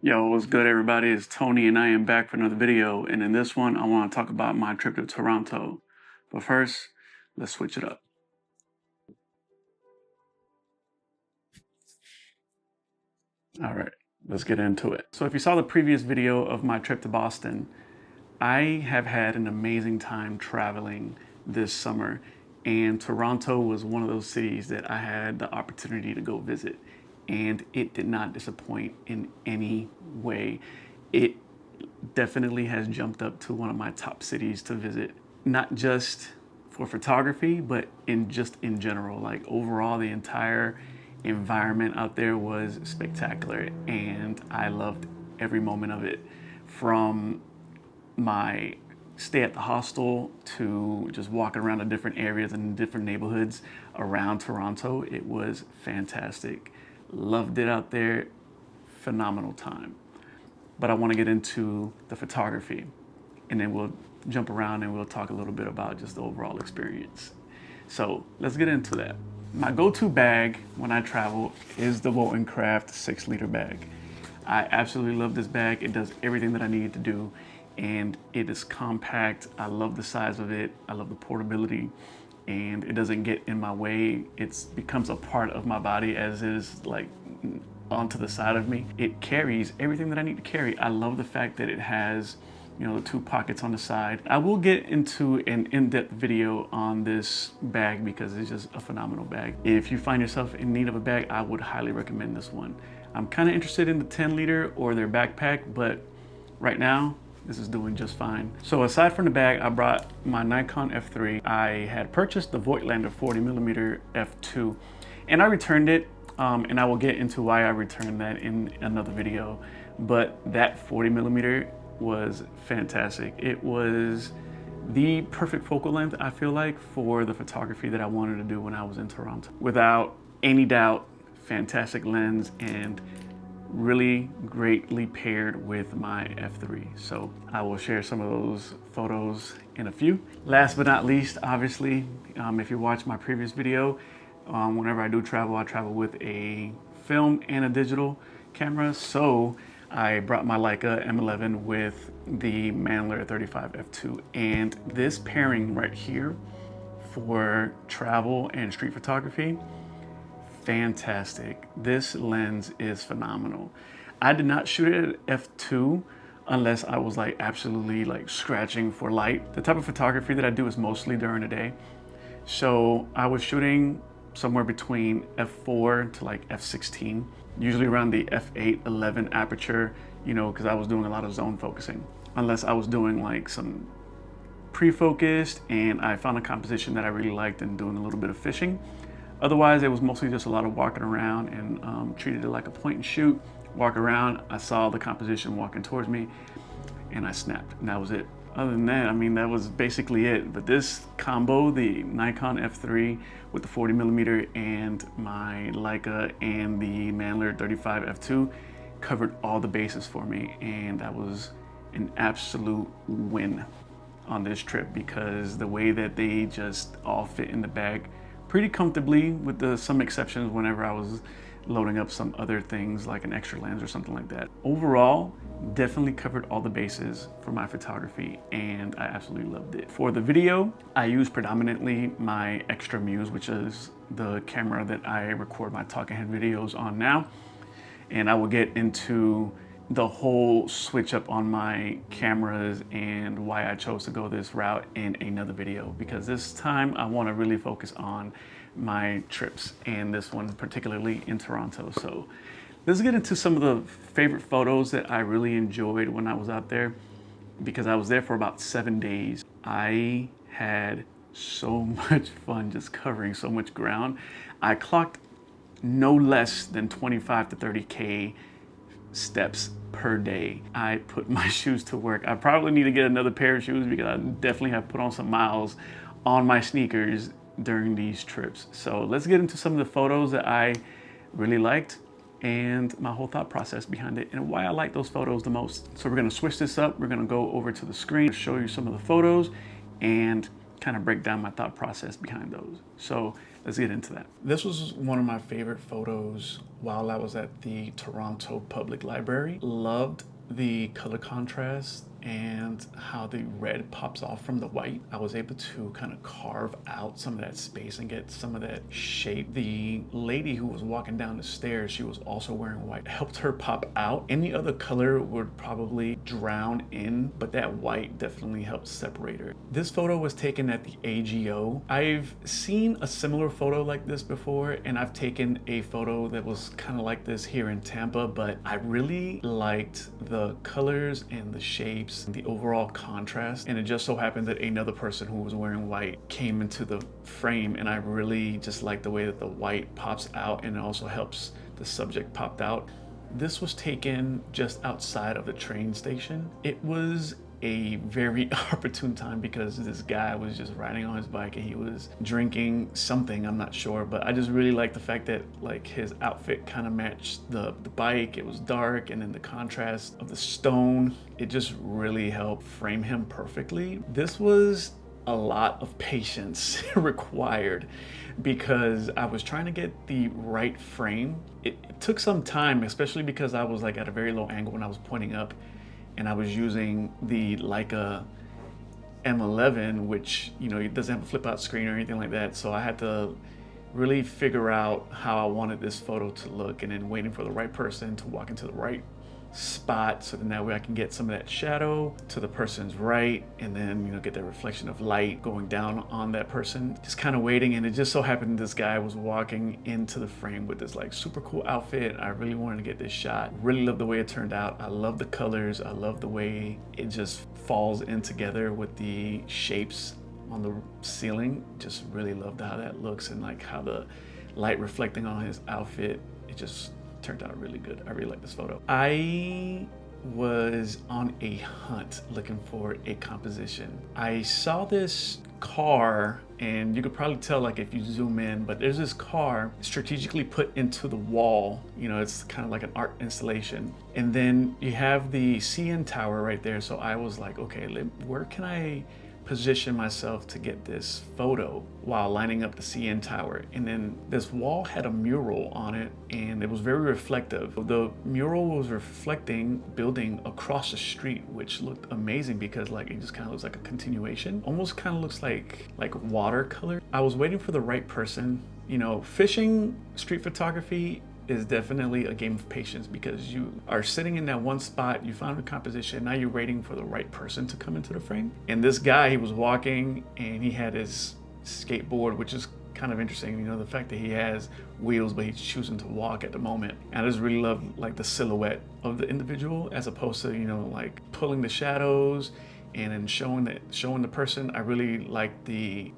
Yo, what's good everybody? It's Tony and I am back for another video, and in this one I want to talk about my trip to Toronto. But first, let's switch it up. All right, let's get into it. So if you saw the previous video of my trip to Boston, I have had an amazing time traveling this summer, and Toronto was one of those cities that I had the opportunity to go visit, and it did not disappoint in any way. It definitely has jumped up to one of my top cities to visit, not just for photography, but in general. Like overall, the entire environment out there was spectacular, and I loved every moment of it. From my stay at the hostel to just walking around the different areas and different neighborhoods around Toronto, it was fantastic. Loved it out there. Phenomenal time. But I want to get into the photography, and then we'll jump around and we'll talk a little bit about just the overall experience. So let's get into that. My go-to bag when I travel is the WotanCraft 6-liter bag. I absolutely love this bag. It does everything that I need to do, and it is compact. I love the size of it. I love the portability, and it doesn't get in my way. It becomes a part of my body as is, like onto the side of me. It carries everything that I need to carry. I love the fact that it has, you know, the 2 pockets on the side. I will get into an in-depth video on this bag because it's just a phenomenal bag. If you find yourself in need of a bag, I would highly recommend this one. I'm kind of interested in the 10-liter or their backpack, but right now, this is doing just fine. So aside from the bag, I brought my Nikon F3. I had purchased the Voigtlander 40mm f2, and I returned it. And I will get into why I returned that in another video. But that 40mm was fantastic. It was the perfect focal length, I feel like, for the photography that I wanted to do when I was in Toronto. Without any doubt, fantastic lens and really greatly paired with my F3. So I will share some of those photos in a few. Last but not least, obviously, if you watched my previous video, whenever I do travel, I travel with a film and a digital camera. So I brought my Leica M11 with the Mannlicher 35 f2. And this pairing right here for travel and street photography, fantastic. This lens is phenomenal. I did not shoot it at f2 unless I was like absolutely like scratching for light. The type of photography that I do is mostly during the day. So I was shooting somewhere between f4 to like f16, usually around the f8-11 aperture, you know, because I was doing a lot of zone focusing. Unless I was doing like some pre-focused and I found a composition that I really liked and doing a little bit of fishing. Otherwise, it was mostly just a lot of walking around and treated it like a point and shoot. Walk around, I saw the composition walking towards me and I snapped, and that was it. Other than that, I mean, that was basically it. But this combo, the Nikon F3 with the 40mm and my Leica and the Mannlicher 35 f2 covered all the bases for me. And that was an absolute win on this trip because the way that they just all fit in the bag pretty comfortably, with some exceptions whenever I was loading up some other things like an extra lens or something like that. Overall, definitely covered all the bases for my photography and I absolutely loved it. For the video, I used predominantly my Extra Muse, which is the camera that I record my talking head videos on now. And I will get into the whole switch up on my cameras and why I chose to go this route in another video, because this time I want to really focus on my trips, and this one particularly in Toronto. So let's get into some of the favorite photos that I really enjoyed when I was out there, because I was there for about 7 days. I had so much fun just covering so much ground. I clocked no less than 25 to 30K steps per day. I put my shoes to work. I probably need to get another pair of shoes because I definitely have put on some miles on my sneakers during these trips. So let's get into some of the photos that I really liked and my whole thought process behind it and why I like those photos the most. So we're gonna switch this up. We're gonna go over to the screen, show you some of the photos and kind of break down my thought process behind those. So let's get into that. This was one of my favorite photos while I was at the Toronto Public Library. Loved the color contrast and how the red pops off from the white. I was able to kind of carve out some of that space and get some of that shape. The lady who was walking down the stairs, she was also wearing white. It helped her pop out. Any other color would probably drown in, but that white definitely helped separate her. This photo was taken at the AGO. I've seen a similar photo like this before, and I've taken a photo that was kind of like this here in Tampa, but I really liked the colors and the shapes, the overall contrast, and it just so happened that another person who was wearing white came into the frame, and I really just like the way that the white pops out and it also helps the subject pop out. This was taken just outside of the train station. It was a very opportune time because this guy was just riding on his bike and he was drinking something, I'm not sure, but I just really like the fact that like his outfit kind of matched the bike. It was dark, and then the contrast of the stone, it just really helped frame him perfectly. This was a lot of patience required because I was trying to get the right frame. It took some time, especially because I was like at a very low angle when I was pointing up, and I was using the Leica M11, which, you know, it doesn't have a flip out screen or anything like that. So I had to really figure out how I wanted this photo to look, and then waiting for the right person to walk into the right spot so then that way I can get some of that shadow to the person's right, and then, you know, get that reflection of light going down on that person. Just kind of waiting, and it just so happened this guy was walking into the frame with this like super cool outfit. I really wanted to get this shot. Really love the way it turned out. I love the colors. I love the way it just falls in together with the shapes on the ceiling. Just really loved how that looks, and like how the light reflecting on his outfit, it just turned out really good. I really like this photo. I was on a hunt looking for a composition. I saw this car, and you could probably tell like if you zoom in, but there's this car strategically put into the wall. You know, it's kind of like an art installation. And then you have the CN tower right there. So I was like, okay, where can I position myself to get this photo while lining up the CN tower? And then this wall had a mural on it, and it was very reflective. The mural was reflecting building across the street, which looked amazing because like it just kind of looks like a continuation, almost kind of looks like watercolor. I was waiting for the right person. You know, fishing street photography is definitely a game of patience because you are sitting in that one spot, you found a composition, now you're waiting for the right person to come into the frame. And this guy, he was walking and he had his skateboard, which is kind of interesting, you know, the fact that he has wheels but he's choosing to walk at the moment. And I just really love like the silhouette of the individual as opposed to, you know, like pulling the shadows and then showing the person. I really liked the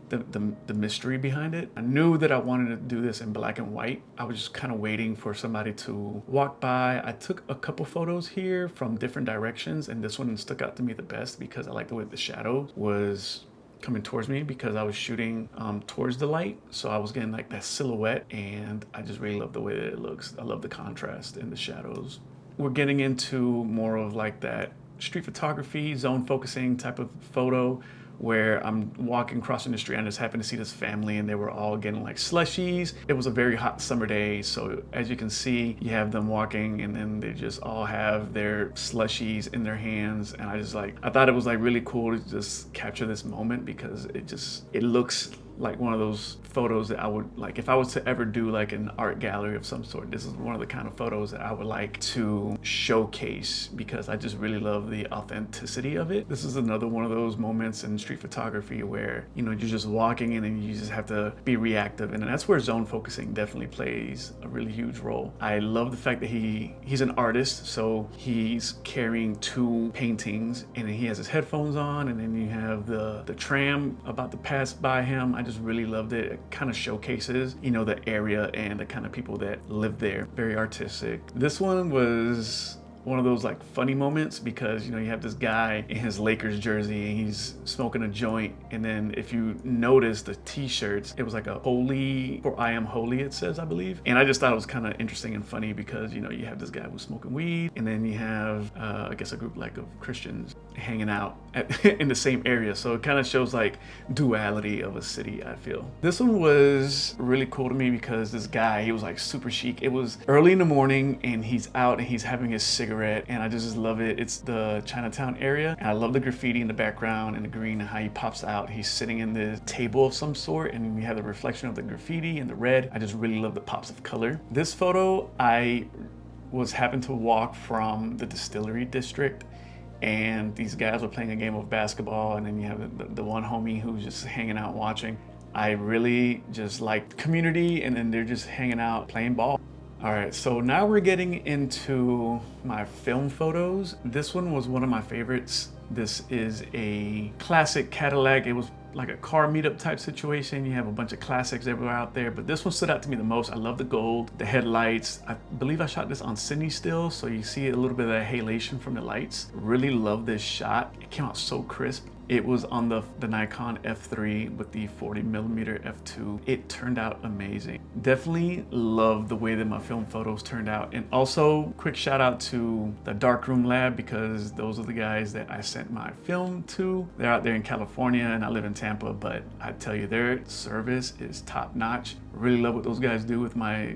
mystery behind it. I knew that I wanted to do this in black and white. I was just kind of waiting for somebody to walk by. I took a couple photos here from different directions, and this one stuck out to me the best because I like the way the shadow was coming towards me because I was shooting towards the light, so I was getting like that silhouette, and I just really love the way that it looks. I love the contrast in the shadows. We're getting into more of like that street photography, zone focusing type of photo where I'm walking, crossing the street, and I just happened to see this family and they were all getting like slushies. It was a very hot summer day, so as you can see, you have them walking and then they just all have their slushies in their hands, and I thought it was like really cool to just capture this moment because it looks like one of those photos that I would like, if I was to ever do like an art gallery of some sort, this is one of the kind of photos that I would like to showcase because I just really love the authenticity of it. This is another one of those moments in street photography where, you know, you're just walking in and you just have to be reactive, and that's where zone focusing definitely plays a really huge role. I love the fact that he's an artist, so he's carrying 2 paintings, and then he has his headphones on, and then you have the tram about to pass by him. I just really loved it. It kind of showcases, you know, the area and the kind of people that live there. Very artistic. This one was one of those like funny moments because, you know, you have this guy in his Lakers jersey and he's smoking a joint, and then if you notice the t-shirts, it was like a holy, or I am holy, it says, I believe. And I just thought it was kind of interesting and funny because, you know, you have this guy who's smoking weed, and then you have I guess a group like of Christians hanging out in the same area, so it kind of shows like duality of a city, I feel. This one was really cool to me because this guy, he was like super chic. It was early in the morning and he's out and he's having his cigarette, and I just love it. It's the Chinatown area, and I love the graffiti in the background and the green and how he pops out. He's sitting in the table of some sort, and you have the reflection of the graffiti and the red. I just really love the pops of color. This photo, I happened to walk from the Distillery District, and these guys were playing a game of basketball, and then you have the one homie who's just hanging out watching. I really just like community, and then they're just hanging out playing ball. All right, so now we're getting into my film photos. This one was one of my favorites. This is a classic Cadillac. It was like a car meetup type situation. You have a bunch of classics everywhere out there, but this one stood out to me the most. I love the gold, the headlights. I believe I shot this on cine still, so you see a little bit of that halation from the lights. Really love this shot. It came out so crisp. It was on the Nikon F3 with the 40mm f2. It turned out amazing. Definitely love the way that my film photos turned out. And also, quick shout out to TheDarkroomLab because those are the guys that I sent my film to. They're out there in California and I live in Tampa, but I tell you, their service is top notch. Really love what those guys do with my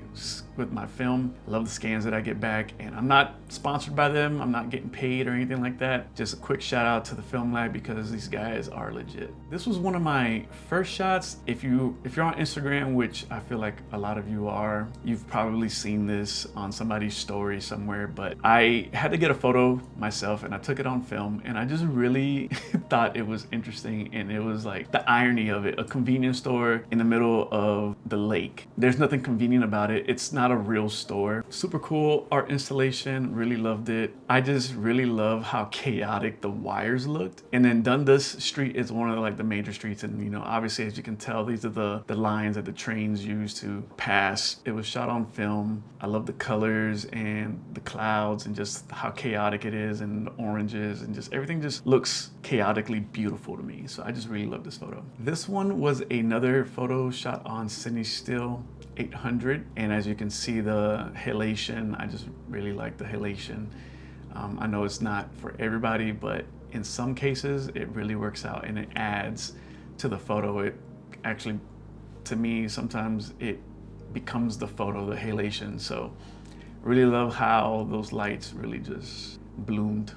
film. Love the scans that I get back, and I'm not sponsored by them. I'm not getting paid or anything like that. Just a quick shout out to the Film Lab because these guys are legit. This was one of my first shots. If you're on Instagram, which I feel like a lot of you are, you've probably seen this on somebody's story somewhere, but I had to get a photo myself and I took it on film, and I just really thought it was interesting, and it was like the irony of it. A convenience store in the middle of the lake. There's nothing convenient about it. It's not a real store. Super cool art installation. Really loved it. I just really love how chaotic the wires looked. And then Dundas Street is one of like the major streets, and you know, obviously, as you can tell, these are the lines that the trains use to pass. It was shot on film. I love the colors and the clouds and just how chaotic it is, and the oranges, and just everything just looks chaotically beautiful to me. So I just really love this photo. This one was another photo shot on Cine Still 800, and as you can see, the halation, I just really like the halation. I know it's not for everybody, but in some cases it really works out and it adds to the photo. It actually, to me, sometimes it becomes the photo, the halation. So really love how those lights really just bloomed.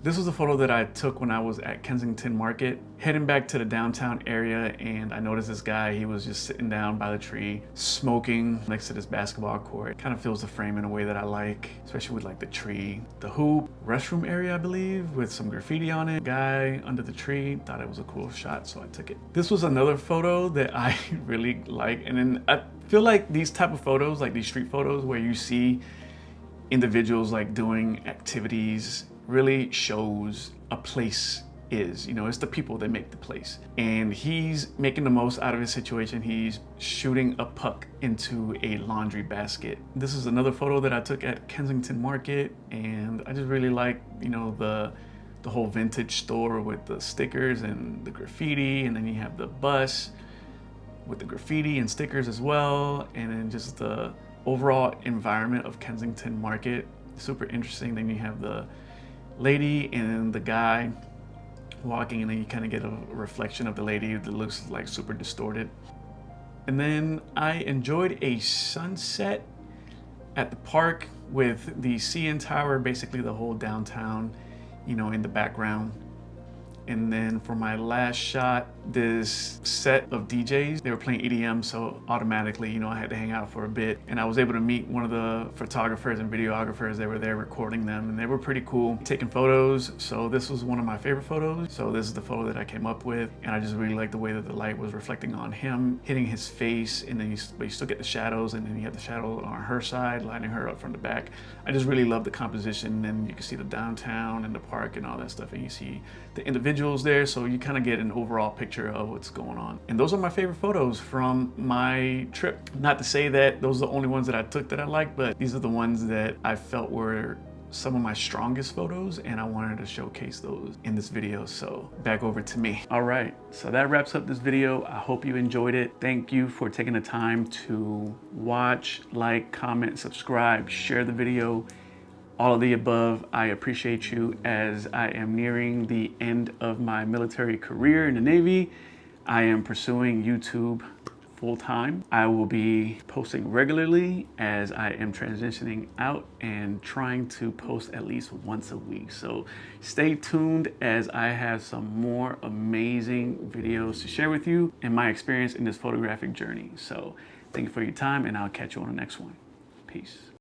This was a photo that I took when I was at Kensington Market, heading back to the downtown area, and I noticed this guy, he was just sitting down by the tree, smoking next to this basketball court. Kind of fills the frame in a way that I like, especially with like the tree, the hoop, restroom area, I believe, with some graffiti on it. Guy under the tree, thought it was a cool shot, so I took it. This was another photo that I really like, and then I feel like these type of photos, like these street photos where you see individuals like doing activities, really shows a place is, you know, it's the people that make the place. And he's making the most out of his situation. He's shooting a puck into a laundry basket. This is another photo that I took at Kensington Market, and I just really like, you know, the whole vintage store with the stickers and the graffiti, and then you have the bus with the graffiti and stickers as well, and then just the overall environment of Kensington Market, super interesting. Then you have the lady and the guy walking, and then you kind of get a reflection of the lady that looks like super distorted. And then I enjoyed a sunset at the park with the CN Tower, basically the whole downtown, you know, in the background. And then for my last shot, this set of DJs, they were playing EDM, so automatically, you know, I had to hang out for a bit. And I was able to meet one of the photographers and videographers. They were there recording them, and they were pretty cool, taking photos. So this was one of my favorite photos. So this is the photo that I came up with, and I just really liked the way that the light was reflecting on him, hitting his face, and then you still get the shadows, and then you have the shadow on her side, lighting her up from the back. I just really love the composition, and you can see the downtown and the park and all that stuff, and you see the individuals there, so you kind of get an overall picture of what's going on. And those are my favorite photos from my trip. Not to say that those are the only ones that I took that I liked, but these are the ones that I felt were some of my strongest photos, and I wanted to showcase those in this video. So back over to me. All right, so that wraps up this video. I hope you enjoyed it. Thank you for taking the time to watch, like, comment, subscribe, share the video, all of the above. I appreciate you as I am nearing the end of my military career in the Navy. I am pursuing YouTube full-time. I will be posting regularly as I am transitioning out and trying to post at least once a week. So stay tuned as I have some more amazing videos to share with you and my experience in this photographic journey. So thank you for your time, and I'll catch you on the next one. Peace.